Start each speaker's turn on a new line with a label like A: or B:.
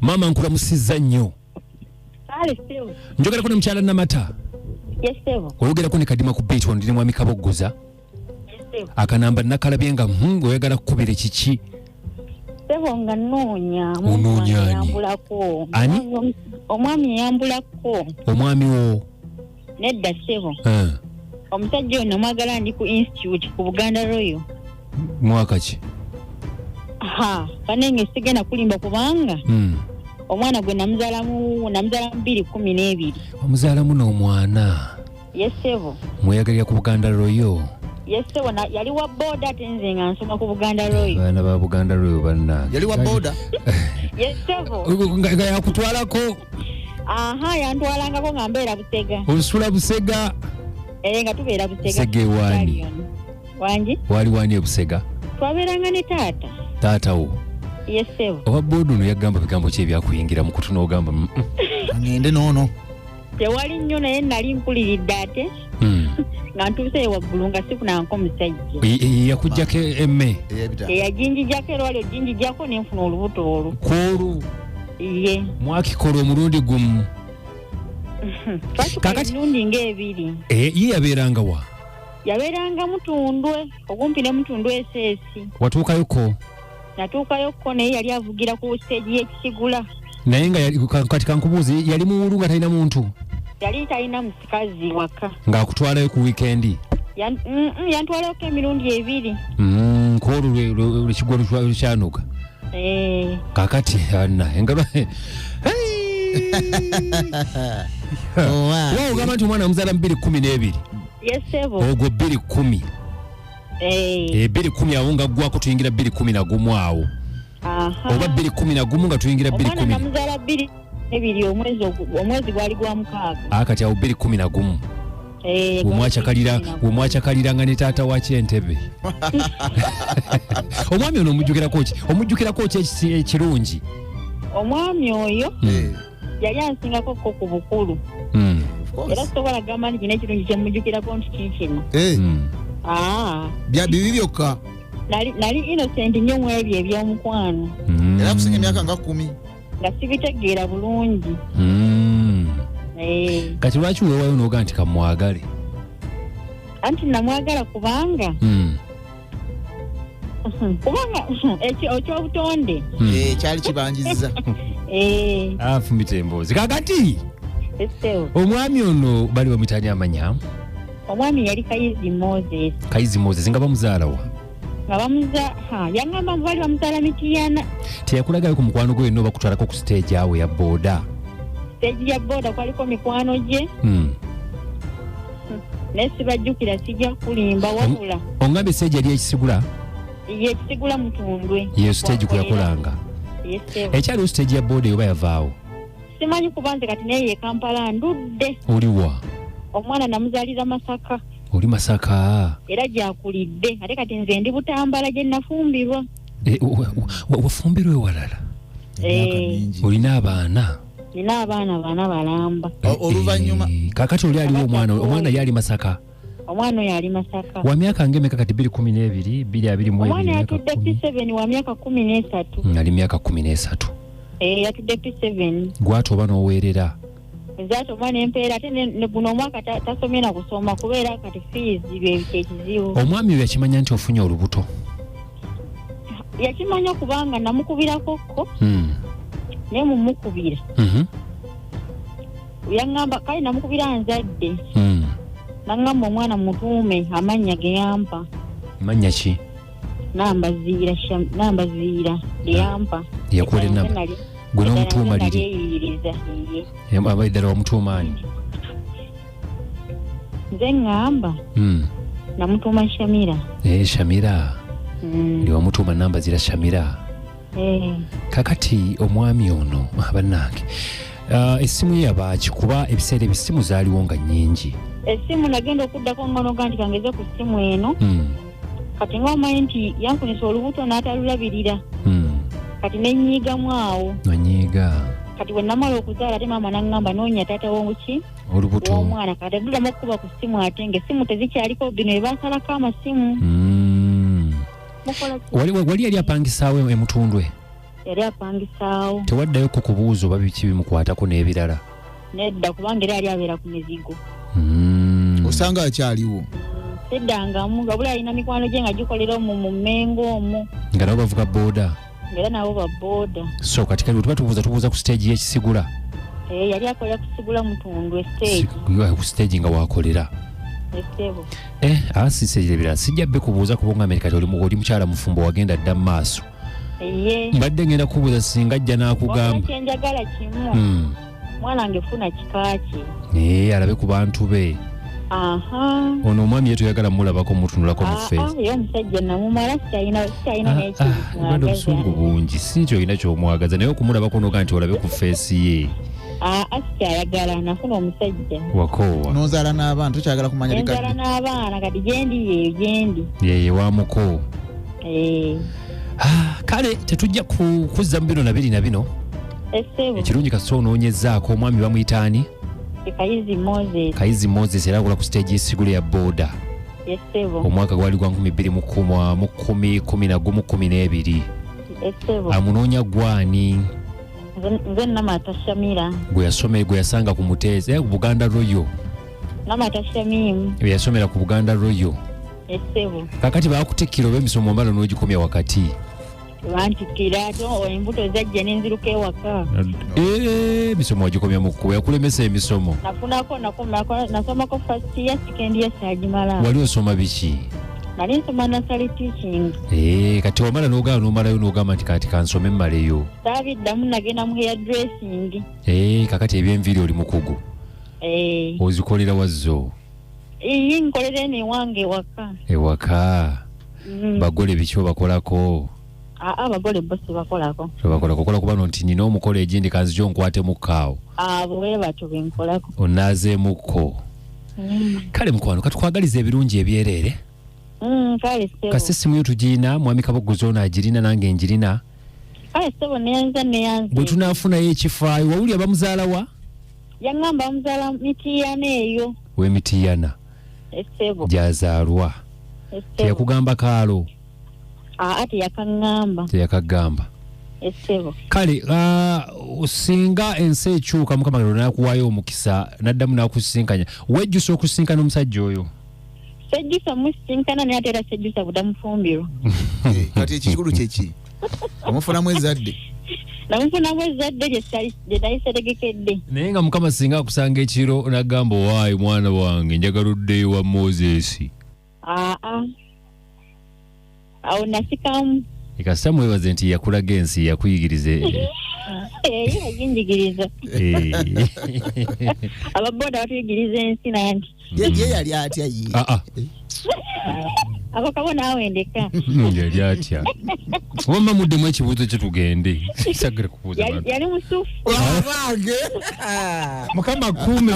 A: Mama nkulamusizza nnyo.
B: Kale sebo.
A: Njogera ko ne mchala Namata.
B: Yes sebo.
A: Oyogera ko ne Kadima ku beach ndi ne mwami Kaboggoza.
B: Yes sebo.
A: Akanamba nakalabye nga oyagala kukubira kiki.
B: Sebo nga noonya.
A: Onoonya ani?
B: Yambulako.
A: Ani?
B: Omwami yambulako.
A: Omwami wo.
B: Nedda sebo. Omusajja ono mwagala ndi ku institute ku Buganda Royal.
A: Mwaka ki?
B: Kanenge sigenda kulimba kubanga. Omwana gwe namuzala mu 2012.
A: Omuzala muno omwana.
B: Yes sebo.
A: Mweyagalira ku Buganda Royal.
B: Yes sebo yali wa boda tenze nga nsoma ku Buganda Royal.
A: Bana ba Buganda Royal banna.
C: Yali wa boda.
B: Yes sebo.
A: Nga yakutwalako.
B: Yantwalangako nga mbeera Busega.
A: Olusula Busega.
B: Nga tubeera Busega.
A: Busega wani.
B: Wangi?
A: Wali wani e Busega.
B: Twabeeranga ne taata.
A: Taata wo.
B: Yes sebo.
A: Oba bodo no yagamba bigambo kye byakuyingira mu kutu n'ogamba.
C: Ngende nono.
B: Tewali nnyo naye nali nkuliridde ate. Nga ntuuse waggulu nga sifunanko musajja.
A: Yakuggyako emme.
B: Eyajinjijjako erwali ojinjijjako nenfuna olubuto olwo.
A: Kwolu.
B: Ye.
A: Mwakikola omulundi gumu.
B: Kakati emirundi ng'ebiri.
A: Ye yabeeranga wa?
B: Yabeeranga Mutundwe, okumpi ne Mutundwe eseesi.
A: Watuukayoko?
B: Natuukayoko naye yali avugira ku stage y'Ekisigula.
A: Naye nga kati kankubuuzi yali muwulu nga talina muntu?
B: Yali talina musikazi waka.
A: Ng'akutwalayo ku weekend?
B: Yantwalako emirundi ebiri.
A: Kwolwo lwekigwa lukyanuka? Kakati anna engalo Wow, ogamba nti omwana omuzaala mu 2012.
B: Yes sebo.
A: Ogwo 2010. 2010 awo nga gwako tuyingira 2011 awo. Oba 2011 nga tuyingira 2010.
B: Omwana namuzaala 2012 omwezi gwali gwa mukaaga.
A: Kati awo 2011. Omwachakalira nga ne taata wa Kyentebe. Omwami ono omujjukirako ki ekirungi?
B: Omwami oyo yali ansingako ku bukulu. Era sobola gamba nti kino ekirungi kyemujjukirako nti kikino.
C: Bibi byokka.
B: Nali innocent nnyo mu ebyo eby'omukwano.
C: Era kusinga emyaka nga 10.
B: Nga sibitegeera bulungi.
A: Kati lwaki weewayo n'oga nti kamwagale?
B: Anti namwagala kubanga ekyobutonde
C: kyali kibanjizza.
A: Afumbita emboozi. Kakati omwami ono bali bamutani amanya?
B: Omwami yali Kayizi Moses.
A: Kayizi Moses nga bamuzaala wa?
B: Nga yangamba bali bamuzaala Mityana.
A: Teyakulagayo ku mukwano gwe yenna bakutwalako ku stage awo ya boda?
B: Stage ya boda kwaliko mikwano gye. Naye sibajjukira sijja kulimba wabula.
A: Ongambye stage yali Ekisigula?
B: Ye Ekisigula Mutundwe.
A: Ye stage kwe yakolanga?
B: Yes sebo.
A: Ekyaliwo stage ya boda oba yavaawo?
B: Simanyi kubanze kati naye ye Kampala ndudde.
A: Oliwa?
B: Omwana namuzaalira Masaka.
A: Oli Masaka?
B: Era gyakulidde ate kati nze ndi Butambala gye nafumbirwa.
A: Wafumbirwa ewalala? Olina abaana?
B: Nina abaana balamba.
C: Oluvannyuma
A: kakati oli aliwo omwana yali Masaka?
B: Omwana oyo ali Masaka.
A: Wa myaka ng'emeka kati 2012, 2021?
B: Omwana yatudde P7 wa myaka 13.
A: Ali myaka 13.
B: Yatudde P7.
A: Gwate oba n'oweerera?
B: Zato omwana empeera ate ne guno omwaka tasomye na kusoma kubeera kati fees ekizibu.
A: Omwami oyo yakimanya nti ofunye olubuto?
B: Yakimanya kubanga namukubirako ko. Ne mumukubira. Yangamba kale namukubira nzadde. Nangamba omwana mutuume amannya ge yampa.
A: Mannya ki?
B: Namba ziira yampa.
A: Yakuwera namba? Gwe n'omutuuma liri? Abaddala wamutuumaani?
B: Nze ngamba namutuuma Shamira.
A: Shamira? Ndi wamutuuma namba zira Shamira? Kakati omwami ono bannange essimu ye yabaaki kuba ebiseera ebisimu zaaliwo nga nnyingi?
B: Essimu nagenda okuddako nga noga nti kangeze ku ssimu eno. Kati ng'omanyi nti yanfunisa olubuto n'atalulabirira. Kati nenyiigamu awo.
A: Nonyiiga?
B: Kati bwe namala okuzaala ate maama n'angamba noonya taata w'omuki?
A: Olubuto.
B: W'omwana kati addamu okukuba ku ssimu ate ng'essimu tezikyaliko bino ebaasalako amasimu.
A: Wali yali apangisaawo Mutundwe?
B: yali apangisaawo.
A: Tewaddayo ku kubuuza oba biki bimukwatako n'ebirala?
B: Nedda kubanga era yali abeera ku mizigo.
C: Osanga akyaliwo.
B: Seddangamu wabula alina mikwano gye nga gikolera mu Mmengo omwo.
A: Nga nabo bavuga booda.
B: Era nabo ba booda.
A: So kati kali tuba tubuuza ku stage y'ekisigula.
B: Yali akolera kusigula Mutundwe stage.
A: Ku stage nga wakolera.
B: Esebo.
A: Asise ebirala sijja bbe kubuuza kubanga Amerika oli mukyala mufumbo wagenda dda mu maaso. Mbadde ngenda kubuuza singa ajja n'akugamba.
B: Kyenjagala kimu. Mwana wange funa kika kye.
A: Alabe ku bantu be. Ono omwami yetu yagala mulabako mutunulako mu face.
B: Yo omusajja namumala sitalina n'ekyo.
A: Bado obusungu bungi si kyolina kyomwagaza naye okumulabako noga nti olabe ku face ye.
B: Asikyayagala nafuna omusajja.
A: Wakoowa.
C: N'ozaala n'abaana tokyagala kumanya bikadde.
B: Nzaala n'abaana kati gyendi yeeyo gyendi.
A: Yeye wamuko. Kale tetujja kuzza mu bino na biri na bino. Ekirungi kasita onoonyezaako omwami bamuyita ani? Kayizi Moses era akola ku stage y'essigula ya booda. Omwaka gwali gwa 2012. Amunoonya gwani?
B: Nze Namata Shamira.
A: Gwe yasanga ku Muteesa Buganda Royal.
B: Namata Shamimu.
A: Yasomera ku Buganda Royal. Kakati bakutikira olw'emisomo mbalo n'ogikomya wakati.
B: Bantikira embuto zajja n'enziruka ewaka.
A: Emisomo wagikomya mu kkubo yakulemesa emisomo.
B: Nasomako first year second year sagimala.
A: Wali osoma biki?
B: Nali nsoma nursery teaching.
A: Kati wamala n'omalayo n'ogamba nti kati kansome mmaleyo.
B: Saabiddamu nagenda mu hair dressing.
A: Kakati eby'enviiri oli mukugu. Ozikolera wazzo?
B: Nkolera eno ewange ewaka.
A: Ewaka? Bagole biki obakolako?
B: Abagole bo sibakolako.
A: Kola kuba nti nina omukola egindi kanzija onkwate mu kkaawo.
B: Bwe batyo benkolako.
A: Onaazeemukko. Kale mukwano katukwagaliza ebirungi ebyereere.
B: Kale sebo.
A: Kasi essimu yo tugiina mwami Kabogoza ono agirina nange njirina.
B: Kale sebo neyanza.
A: Bwe tunaafunayo ekifaayo wawulira bamuzaala wa?
B: Yaŋŋamba bamuzaala Mitiyana eyo.
A: We Mitiyana.
B: Esebo.
A: Gyazaalwa. Teyakugamba kaalo? Teyakagamba.
B: Esebo.
A: Kale osinga ensi ekyuka Mukama n'akuwaayo omukisa n'addamu n'akusinkanya wejjusa okusinkana omusajja oyo?
B: Sejjusa musinkana naye ate era sejjusa budamufumbirwa.
C: Kati ekikulu kyeki? Omufunamu ezzadde?
B: Namufunamu ezzadde gye nayisetegekedde.
A: Naye nga Mukama singa akusanga ekiro n'agamba waayi mwana wange njagala oddeyo wa Moses.
B: Awo nasikamu.
A: Kasita mwebaze nti yakulaga ensi yakuyigiriza.
B: Yaginjigiriza. Ababoda batuyigiriza ensi nanti.
C: Ye yali atya ye?
B: Ako kabona awendeka.
A: Yali atya. Wamma muddemu ekibuuzo kye tugende. Sagala kubuuza abantu.
B: Yali musufu.
C: Abange.
A: Mukama kuume